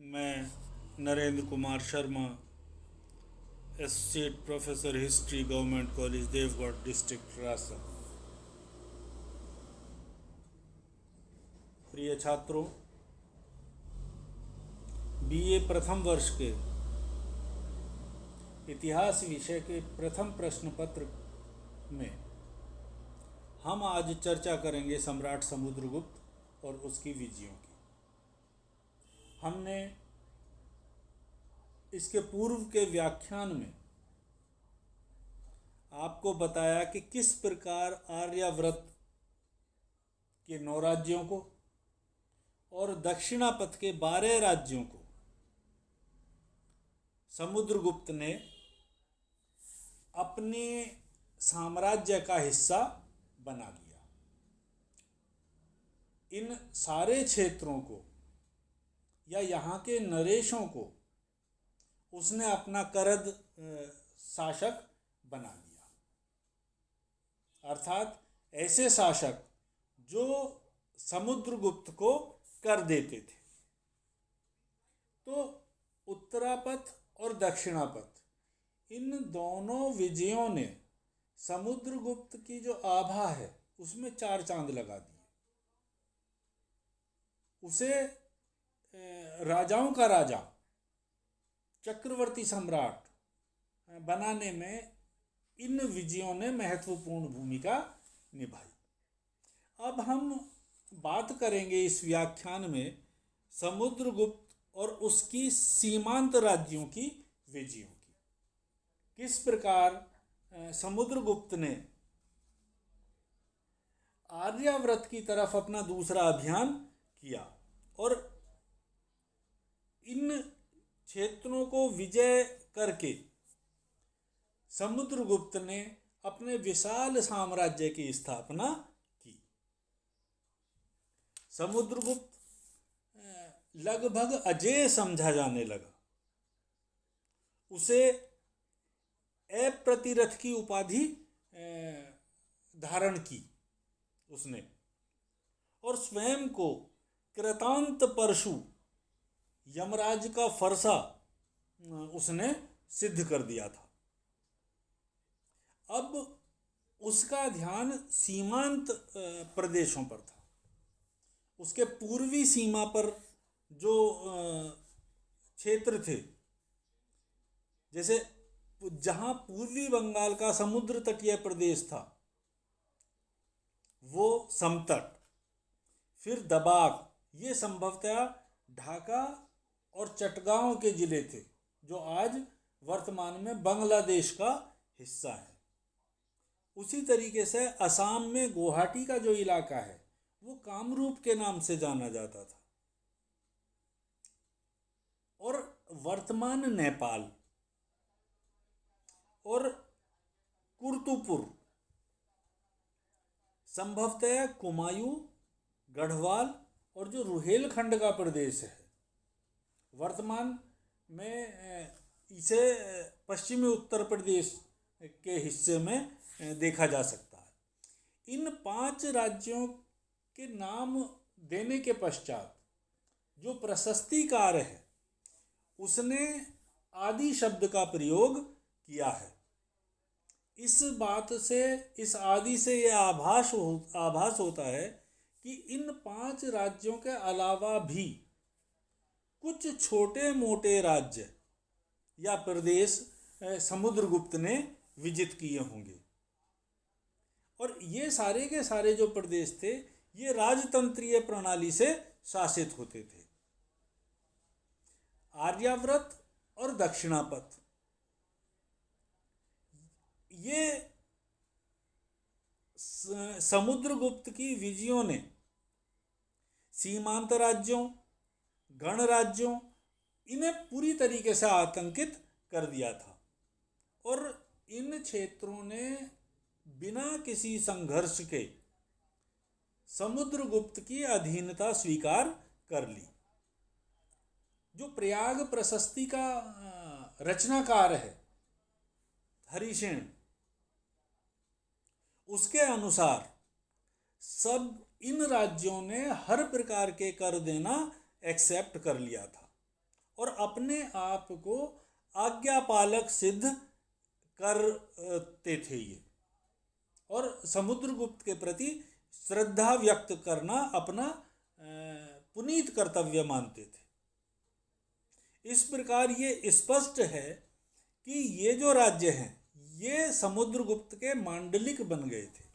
मैं Narendra Kumar Sharma, associate professor history, government college Devgarh, district राजसा। प्रिय छात्रों, बीए प्रथम वर्ष के इतिहास विषय के प्रथम प्रश्न पत्र में हम आज चर्चा करेंगे सम्राट समुद्रगुप्त और उसकी विजयों की। हमने इसके पूर्व के व्याख्यान में आपको बताया कि किस प्रकार आर्यावर्त के 9 राज्यों को और दक्षिणापथ के 12 राज्यों को समुद्रगुप्त ने अपने साम्राज्य का हिस्सा बना लिया। इन सारे क्षेत्रों को या यहाँ के नरेशों को उसने अपना करद शासक बना लिया, अर्थात ऐसे शासक जो समुद्रगुप्त को कर देते थे। तो उत्तरापथ और दक्षिणापथ, इन दोनों विजयों ने समुद्रगुप्त की जो आभा है उसमें 4 चांद लगा दिए। उसे राजाओं का राजा, चक्रवर्ती सम्राट बनाने में इन विजयों ने महत्वपूर्ण भूमिका निभाई। अब हम बात करेंगे इस व्याख्यान में समुद्रगुप्त और उसकी सीमांत राज्यों की विजयों की। किस प्रकार समुद्रगुप्त ने आर्यावर्त की तरफ अपना दूसरा अभियान किया और इन क्षेत्रों को विजय करके समुद्रगुप्त ने अपने विशाल साम्राज्य की स्थापना की। समुद्रगुप्त लगभग अजेय समझा जाने लगा। उसे अप्रतिरथ की उपाधि धारण की उसने, और स्वयं को कृतांत परशु, यमराज का फरसा उसने सिद्ध कर दिया था। अब उसका ध्यान सीमांत प्रदेशों पर था। उसके पूर्वी सीमा पर जो क्षेत्र थे, जैसे जहाँ पूर्वी बंगाल का समुद्र तटीय प्रदेश था वो समतट, फिर दबाक, ये संभवतः ढाका और चटगांव के जिले थे जो आज वर्तमान में बांग्लादेश का हिस्सा है। उसी तरीके से असम में गुवाहाटी का जो इलाका है वो कामरूप के नाम से जाना जाता था, और वर्तमान नेपाल और कुर्तुपुर संभवतः कुमायूं, गढ़वाल और जो रुहेलखंड का प्रदेश है, वर्तमान में इसे पश्चिमी उत्तर प्रदेश के हिस्से में देखा जा सकता है। इन 5 राज्यों के नाम देने के पश्चात जो प्रशस्तिकार है उसने आदि शब्द का प्रयोग किया है। इस बात से, इस आदि से यह आभास होता है कि इन 5 राज्यों के अलावा भी कुछ छोटे मोटे राज्य या प्रदेश समुद्रगुप्त ने विजित किए होंगे, और ये सारे के सारे जो प्रदेश थे ये राजतंत्रीय प्रणाली से शासित होते थे। आर्यावर्त और दक्षिणापथ, ये समुद्रगुप्त की विजयों ने सीमांत राज्यों, गणराज्यों, इन्हें पूरी तरीके से आतंकित कर दिया था, और इन क्षेत्रों ने बिना किसी संघर्ष के समुद्रगुप्त की अधीनता स्वीकार कर ली। जो प्रयाग प्रशस्ति का रचनाकार है हरिसेन, उसके अनुसार सब इन राज्यों ने हर प्रकार के कर देना एक्सेप्ट कर लिया था, और अपने आप को आज्ञापालक सिद्ध करते थे ये, और समुद्रगुप्त के प्रति श्रद्धा व्यक्त करना अपना पुनीत कर्तव्य मानते थे। इस प्रकार ये स्पष्ट है कि ये जो राज्य हैं ये समुद्रगुप्त के मांडलिक बन गए थे।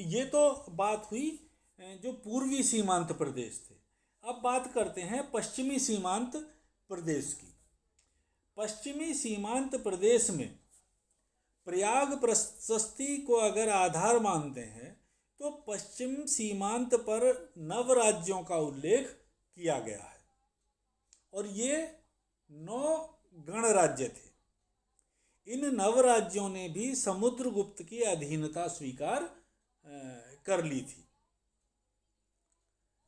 ये तो बात हुई जो पूर्वी सीमांत प्रदेश थे। अब बात करते हैं पश्चिमी सीमांत प्रदेश की। पश्चिमी सीमांत प्रदेश में प्रयाग प्रशस्ति को अगर आधार मानते हैं तो पश्चिम सीमांत पर नव राज्यों का उल्लेख किया गया है, और ये 9 गणराज्य थे। इन नव राज्यों ने भी समुद्रगुप्त की अधीनता स्वीकार कर ली थी।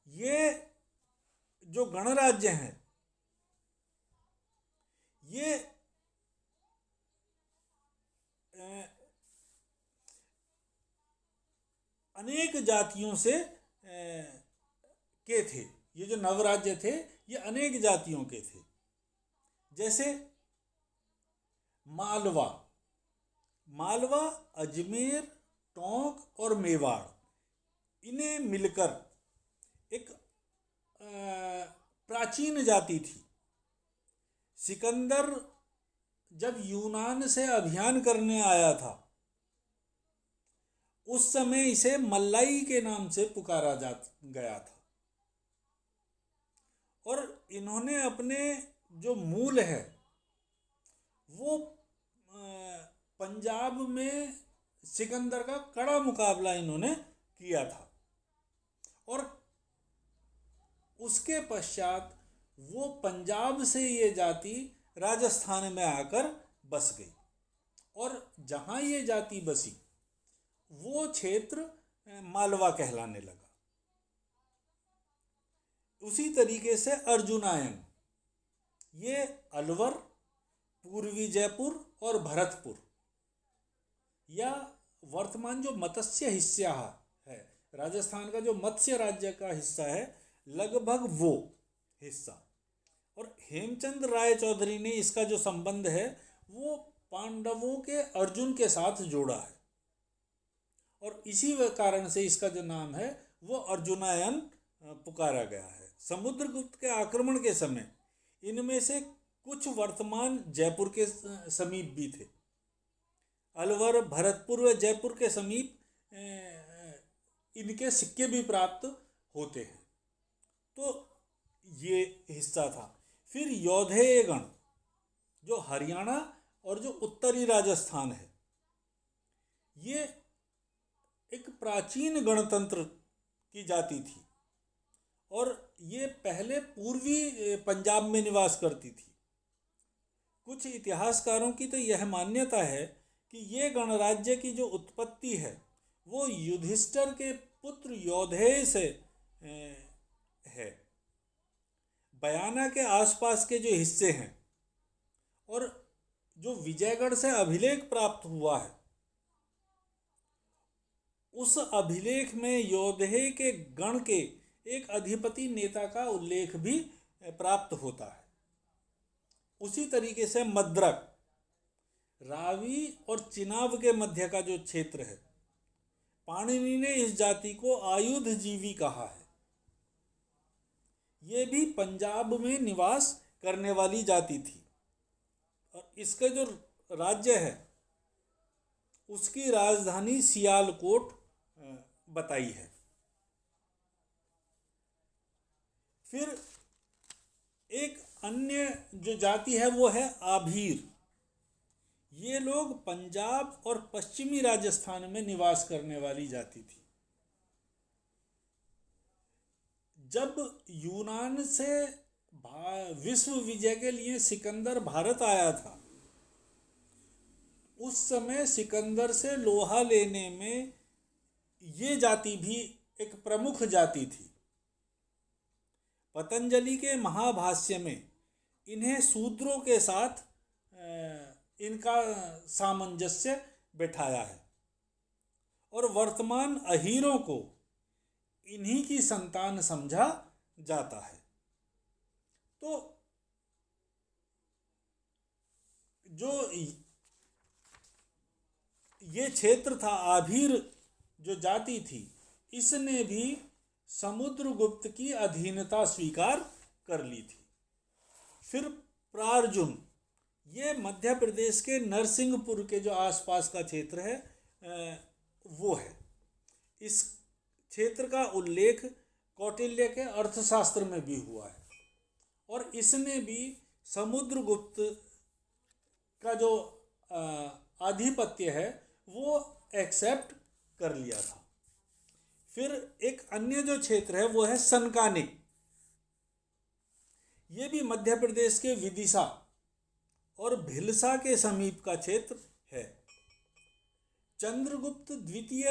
ये जो गणराज्य हैं ये अनेक जातियों से के थे। ये जो नवराज्य थे ये अनेक जातियों के थे। जैसे मालवा, अजमेर, टोंक और मेवाड़, इन्हें मिलकर एक प्राचीन जाति थी। सिकंदर जब यूनान से अभियान करने आया था उस समय इसे मल्लाई के नाम से पुकारा जा गया था, और इन्होंने अपने जो मूल है वो पंजाब में सिकंदर का कड़ा मुकाबला इन्होंने किया था, और उसके पश्चात वो पंजाब से ये जाति राजस्थान में आकर बस गई, और जहाँ ये जाति बसी वो क्षेत्र मालवा कहलाने लगा। उसी तरीके से अर्जुनायन, ये अलवर, पूर्वी जयपुर और भरतपुर, या वर्तमान जो मत्स्य हिस्सा है, राजस्थान का जो मत्स्य राज्य का हिस्सा है, लगभग वो हिस्सा। और हेमचंद राय चौधरी ने इसका जो संबंध है वो पांडवों के अर्जुन के साथ जोड़ा है, और इसी कारण से इसका जो नाम है वो अर्जुनायन पुकारा गया है। समुद्रगुप्त के आक्रमण के समय इनमें से कुछ वर्तमान जयपुर के समीप भी थे। अलवर, भरतपुर व जयपुर के समीप इनके सिक्के भी प्राप्त होते हैं। तो ये हिस्सा था। फिर योधेय गण, जो हरियाणा और जो उत्तरी राजस्थान है, ये एक प्राचीन गणतंत्र की जाति थी, और ये पहले पूर्वी पंजाब में निवास करती थी। कुछ इतिहासकारों की तो यह मान्यता है कि ये गणराज्य की जो उत्पत्ति है वो युधिष्ठिर के पुत्र योधेय से है। बयाना के आसपास के जो हिस्से हैं, और जो विजयगढ़ से अभिलेख प्राप्त हुआ है, उस अभिलेख में योधेय के गण के एक अधिपति नेता का उल्लेख भी प्राप्त होता है। उसी तरीके से मद्रक, रावी और चिनाब के मध्य का जो क्षेत्र है, पाणिनि ने इस जाति को आयुधजीवी कहा है। ये भी पंजाब में निवास करने वाली जाति थी, और इसका जो राज्य है उसकी राजधानी सियालकोट बताई है। फिर एक अन्य जो जाति है वो है आभीर। ये लोग पंजाब और पश्चिमी राजस्थान में निवास करने वाली जाति थी। जब यूनान से विश्व विजय के लिए सिकंदर भारत आया था, उस समय सिकंदर से लोहा लेने में ये जाति भी एक प्रमुख जाति थी। पतंजलि के महाभाष्य में इन्हें शूद्रों के साथ इनका सामंजस्य बैठाया है, और वर्तमान अहीरों को इन्हीं की संतान समझा जाता है। तो जो ये क्षेत्र था, आभीर जो जाति थी, इसने भी समुद्रगुप्त की अधीनता स्वीकार कर ली थी। फिर प्रार्जुन, ये मध्य प्रदेश के नरसिंहपुर के जो आसपास का क्षेत्र है वो है। इस क्षेत्र का उल्लेख कौटिल्य के अर्थशास्त्र में भी हुआ है और इसने भी समुद्रगुप्त का जो आधिपत्य है वो एक्सेप्ट कर लिया था। फिर एक अन्य जो क्षेत्र है वो है सनकानिक। ये भी मध्य प्रदेश के विदिशा और भिलसा के समीप का क्षेत्र है। चंद्रगुप्त द्वितीय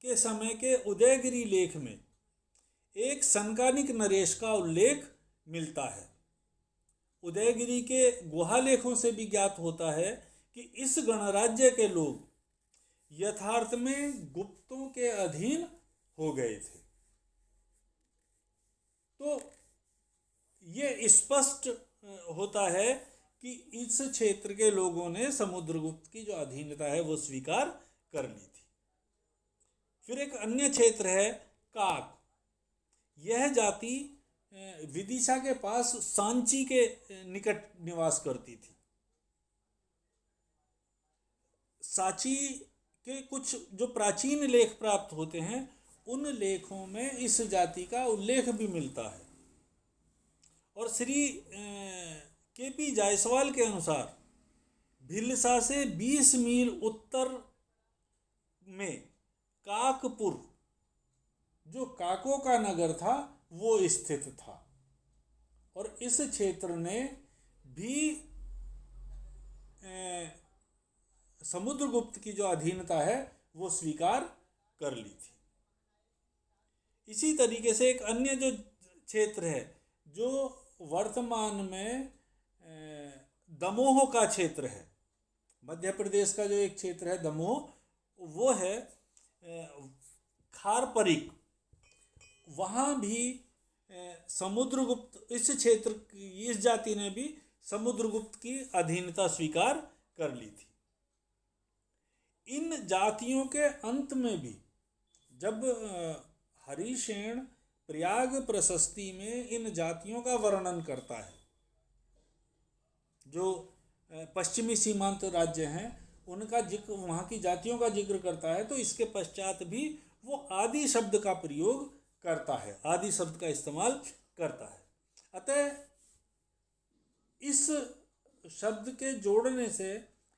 के समय के उदयगिरी लेख में एक सनकानिक नरेश का उल्लेख मिलता है। उदयगिरी के गुहा लेखों से भी ज्ञात होता है कि इस गणराज्य के लोग यथार्थ में गुप्तों के अधीन हो गए थे। तो ये स्पष्ट होता है कि इस क्षेत्र के लोगों ने समुद्रगुप्त की जो अधीनता है वो स्वीकार कर ली थी। फिर एक अन्य क्षेत्र है काक। यह जाति विदिशा के पास सांची के निकट निवास करती थी। सांची के कुछ जो प्राचीन लेख प्राप्त होते हैं उन लेखों में इस जाति का उल्लेख भी मिलता है। और श्री के.पी. जायसवाल के अनुसार भिलसा से 20 मील उत्तर में काकपुर, जो काकों का नगर था, वो स्थित था और इस क्षेत्र ने भी समुद्रगुप्त की जो अधीनता है वो स्वीकार कर ली थी। इसी तरीके से एक अन्य जो क्षेत्र है जो वर्तमान में दमोह का क्षेत्र है, मध्य प्रदेश का जो एक क्षेत्र है दमोह, वो है खारपरिक। वहाँ भी समुद्रगुप्त, इस क्षेत्र की इस जाति ने भी समुद्रगुप्त की अधीनता स्वीकार कर ली थी। इन जातियों के अंत में भी जब हरिसेन प्रयाग प्रशस्ति में इन जातियों का वर्णन करता है, जो पश्चिमी सीमांत राज्य हैं उनका जिक्र, वहाँ की जातियों का जिक्र करता है, तो इसके पश्चात भी वो आदि शब्द का प्रयोग करता है, आदि शब्द का इस्तेमाल करता है। अतः इस शब्द के जोड़ने से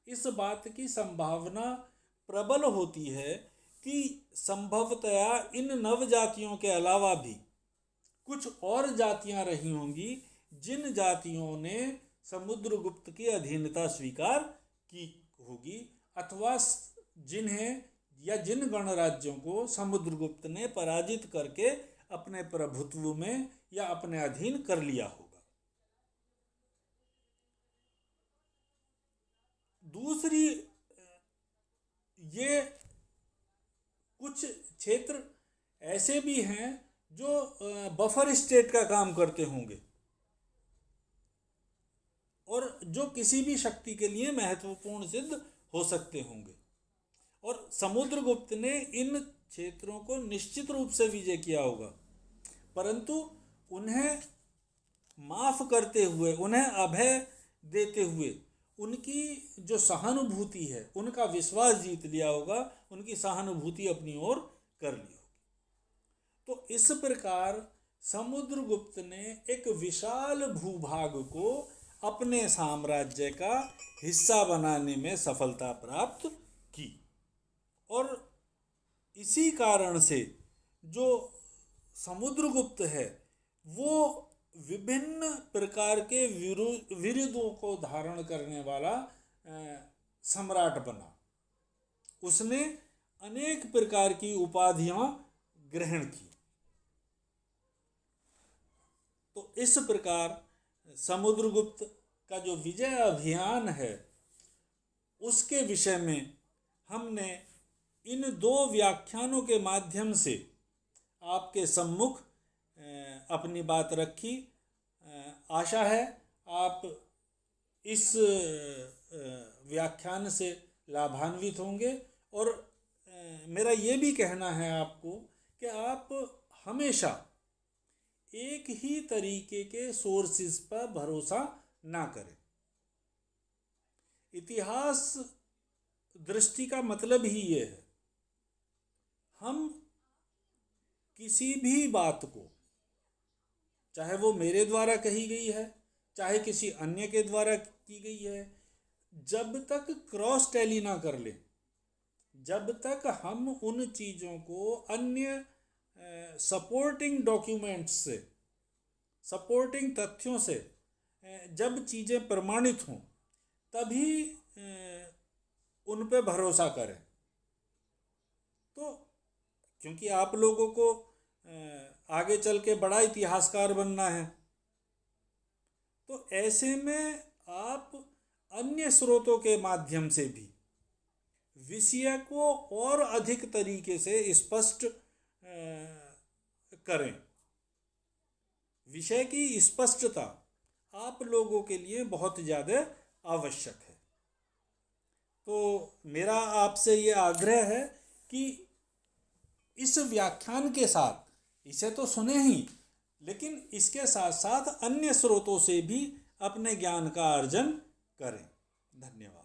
इस बात की संभावना प्रबल होती है कि संभवतया इन नव जातियों के अलावा भी कुछ और जातियां रही होंगी जिन जातियों ने समुद्रगुप्त की अधीनता स्वीकार की होगी, अथवा जिन्हें या जिन गणराज्यों को समुद्रगुप्त ने पराजित करके अपने प्रभुत्व में या अपने अधीन कर लिया होगा। दूसरी, ये कुछ क्षेत्र ऐसे भी हैं जो बफर स्टेट का काम करते होंगे और जो किसी भी शक्ति के लिए महत्वपूर्ण सिद्ध हो सकते होंगे, और समुद्रगुप्त ने इन क्षेत्रों को निश्चित रूप से विजय किया होगा, परंतु उन्हें माफ करते हुए, उन्हें अभय देते हुए उनकी जो सहानुभूति है, उनका विश्वास जीत लिया होगा, उनकी सहानुभूति अपनी ओर कर ली होगी। तो इस प्रकार समुद्रगुप्त ने एक विशाल भूभाग को अपने साम्राज्य का हिस्सा बनाने में सफलता प्राप्त की, और इसी कारण से जो समुद्रगुप्त है वो विभिन्न प्रकार के विरुद्धों को धारण करने वाला सम्राट बना। उसने अनेक प्रकार की उपाधियां ग्रहण की। तो इस प्रकार समुद्रगुप्त का जो विजय अभियान है उसके विषय में हमने इन 2 व्याख्यानों के माध्यम से आपके सम्मुख अपनी बात रखी। आशा है आप इस व्याख्यान से लाभान्वित होंगे। और मेरा ये भी कहना है आपको कि आप हमेशा एक ही तरीके के सोर्सेज पर भरोसा ना करें। इतिहास दृष्टि का मतलब ही ये है, हम किसी भी बात को, चाहे वो मेरे द्वारा कही गई है चाहे किसी अन्य के द्वारा की गई है, जब तक क्रॉस टैली ना कर लें, जब तक हम उन चीज़ों को अन्य सपोर्टिंग डॉक्यूमेंट्स से, सपोर्टिंग तथ्यों से जब चीज़ें प्रमाणित हों, तभी उन पे भरोसा करें। तो क्योंकि आप लोगों को आगे चल के बड़ा इतिहासकार बनना है, तो ऐसे में आप अन्य स्रोतों के माध्यम से भी विषय को और अधिक तरीके से स्पष्ट करें। विषय की स्पष्टता आप लोगों के लिए बहुत ज़्यादा आवश्यक है। तो मेरा आपसे ये आग्रह है कि इस व्याख्यान के साथ, इसे तो सुने ही, लेकिन इसके साथ साथ अन्य स्रोतों से भी अपने ज्ञान का अर्जन करें। धन्यवाद।